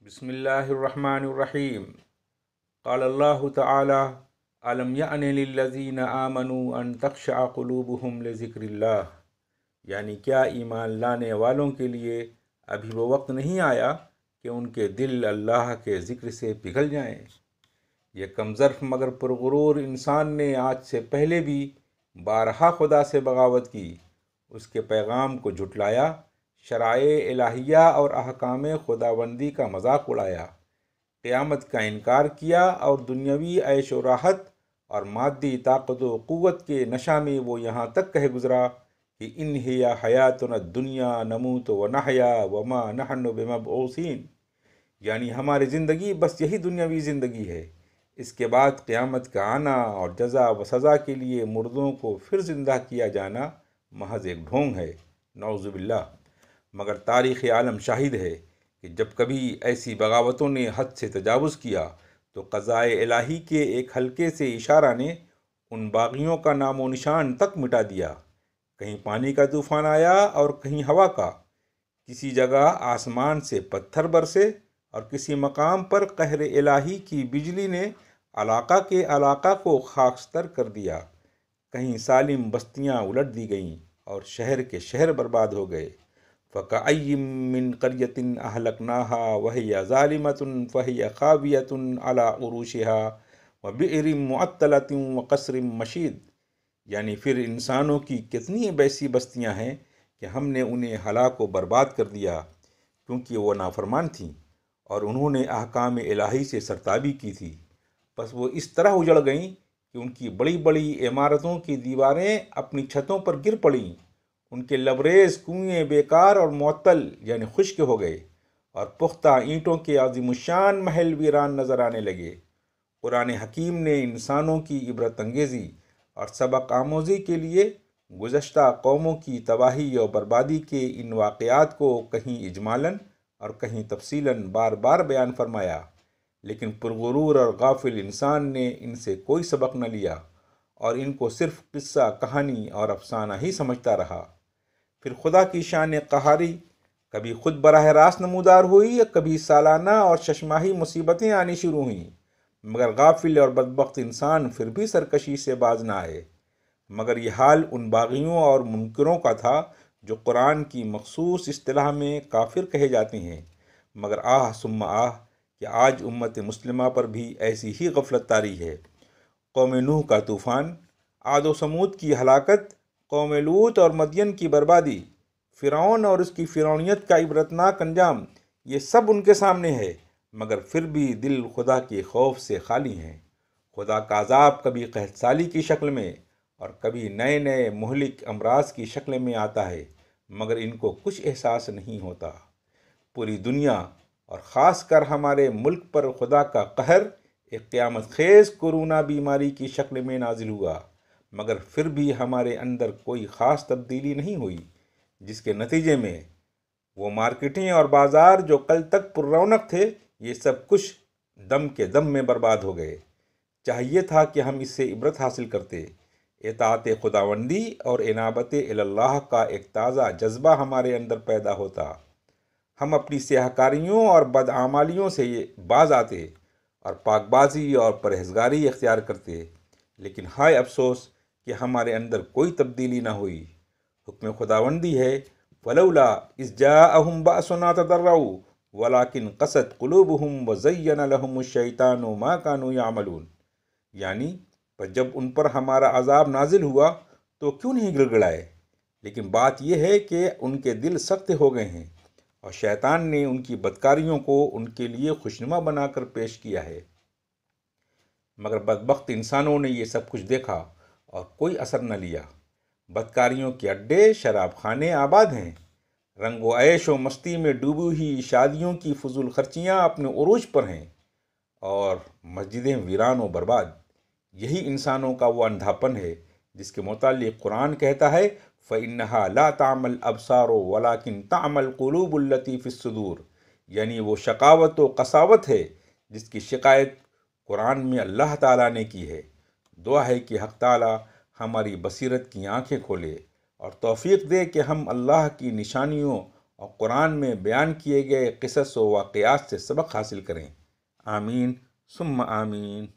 بسم اللہ الرحمن الرحیم قال اللہ تعالی الم یأن للذین آمنوا ان تخشع قلوبہم لذکر اللہ، یعنی کیا ایمان لانے والوں کے لیے ابھی وہ وقت نہیں آیا کہ ان کے دل اللہ کے ذکر سے پگھل جائیں۔ یہ کم ظرف مگر پرغرور انسان نے آج سے پہلے بھی بارہا خدا سے بغاوت کی، اس کے پیغام کو جھٹلایا، شرائع الہیہ اور احکام خداوندی کا مذاق اڑایا، قیامت کا انکار کیا اور دنیاوی عیش و راحت اور مادی طاقت و قوت کے نشہ میں وہ یہاں تک کہہ گزرا کہ ان ہی حیاتنا الدنیا نموت و نحیا وما نحن بمبعوثین، یعنی ہماری زندگی بس یہی دنیاوی زندگی ہے، اس کے بعد قیامت کا آنا اور جزا و سزا کے لیے مردوں کو پھر زندہ کیا جانا محض ایک ڈھونگ ہے، نعوذ باللہ۔ مگر تاریخ عالم شاہد ہے کہ جب کبھی ایسی بغاوتوں نے حد سے تجاوز کیا تو قضائے الہی کے ایک ہلکے سے اشارہ نے ان باغیوں کا نام و نشان تک مٹا دیا۔ کہیں پانی کا طوفان آیا اور کہیں ہوا کا، کسی جگہ آسمان سے پتھر برسے اور کسی مقام پر قہر الہی کی بجلی نے علاقہ کے علاقہ کو خاکستر کر دیا، کہیں سالم بستیاں الٹ دی گئیں اور شہر کے شہر برباد ہو گئے۔ فَكَأَيٍّ مِّن قَرْيَةٍ أَهْلَكْنَاهَا وَهِيَ ظَالِمَةٌ فَهِيَ خَاوِيَةٌ عَلَى عُرُوشِهَا وَبِئْرٍ مُّعَطَّلَةٍ وَقَصْرٍ مَّشِيدٍ، یعنی پھر انسانوں کی کتنی ایسی بستیاں ہیں کہ ہم نے انہیں ہلاک و برباد کر دیا کیونکہ وہ نافرمان تھیں اور انہوں نے احکام الہی سے سرتابی کی تھی، بس وہ اس طرح اجڑ گئیں کہ ان کی بڑی بڑی عمارتوں کی دیواریں اپنی چھتوں پر گر پڑیں، ان کے لبریز کنویں بیکار اور معطل یعنی خشک ہو گئے اور پختہ اینٹوں کے عظیم الشان محل ویران نظر آنے لگے۔ قرآن حکیم نے انسانوں کی عبرت انگیزی اور سبق آموزی کے لیے گزشتہ قوموں کی تباہی اور بربادی کے ان واقعات کو کہیں اجمالاً اور کہیں تفصیلاً بار بار بیان فرمایا، لیکن پرغرور اور غافل انسان نے ان سے کوئی سبق نہ لیا اور ان کو صرف قصہ کہانی اور افسانہ ہی سمجھتا رہا۔ پھر خدا کی شان قہاری کبھی خود براہ راست نمودار ہوئی، کبھی سالانہ اور ششماہی مصیبتیں آنی شروع ہوئیں، مگر غافل اور بدبخت انسان پھر بھی سرکشی سے باز نہ آئے۔ مگر یہ حال ان باغیوں اور منکروں کا تھا جو قرآن کی مخصوص اصطلاح میں کافر کہے جاتے ہیں، مگر آہ ثم آہ کہ آج امت مسلمہ پر بھی ایسی ہی غفلت طاری ہے۔ قوم نوح کا طوفان، عاد و ثمود کی ہلاکت، قوم لوط اور مدین کی بربادی، فرعون اور اس کی فرعونیت کا عبرتناک انجام، یہ سب ان کے سامنے ہے، مگر پھر بھی دل خدا کے خوف سے خالی ہیں۔ خدا کا عذاب کبھی قحط سالی کی شکل میں اور کبھی نئے نئے مہلک امراض کی شکل میں آتا ہے، مگر ان کو کچھ احساس نہیں ہوتا۔ پوری دنیا اور خاص کر ہمارے ملک پر خدا کا قہر ایک قیامت خیز کورونا بیماری کی شکل میں نازل ہوا، مگر پھر بھی ہمارے اندر کوئی خاص تبدیلی نہیں ہوئی، جس کے نتیجے میں وہ مارکیٹیں اور بازار جو کل تک پر رونق تھے، یہ سب کچھ دم کے دم میں برباد ہو گئے۔ چاہیے تھا کہ ہم اس سے عبرت حاصل کرتے، اطاعت خداوندی اور انابت اللہ کا ایک تازہ جذبہ ہمارے اندر پیدا ہوتا، ہم اپنی سیاہ کاریوں اور بدعمالیوں سے باز آتے اور پاک بازی اور پرہیزگاری اختیار کرتے، لیکن ہائے افسوس کہ ہمارے اندر کوئی تبدیلی نہ ہوئی۔ حکم خداوندی ہے فلولا اذ جاءہم بأسنا تضرعوا ولکن قست قلوبہم وزین لہم الشیطان ما کانوا یعملون، یعنی پر جب ان پر ہمارا عذاب نازل ہوا تو کیوں نہیں گڑ گڑائے، لیکن بات یہ ہے کہ ان کے دل سخت ہو گئے ہیں اور شیطان نے ان کی بدکاریوں کو ان کے لیے خوشنما بنا کر پیش کیا ہے۔ مگر بدبخت انسانوں نے یہ سب کچھ دیکھا اور کوئی اثر نہ لیا۔ بدکاریوں کے اڈے شراب خانے آباد ہیں، رنگ و عیش و مستی میں ڈوبی ہوئی شادیوں کی فضول خرچیاں اپنے عروج پر ہیں اور مسجدیں ویران و برباد۔ یہی انسانوں کا وہ اندھاپن ہے جس کے متعلق قرآن کہتا ہے فَإِنَّهَا لَا تَعْمَى الْأَبْصَارُ وَلَكِنْ تَعْمَى الْقُلُوبُ الَّتِي فِي الصُّدُورِ، یعنی وہ شقاوت و قساوت ہے جس کی شکایت قرآن میں اللہ تعالیٰ نے کی ہے۔ دعا ہے کہ حق تعالیٰ ہماری بصیرت کی آنکھیں کھولے اور توفیق دے کہ ہم اللہ کی نشانیوں اور قرآن میں بیان کیے گئے قصص و واقعات سے سبق حاصل کریں۔ آمین ثم آمین۔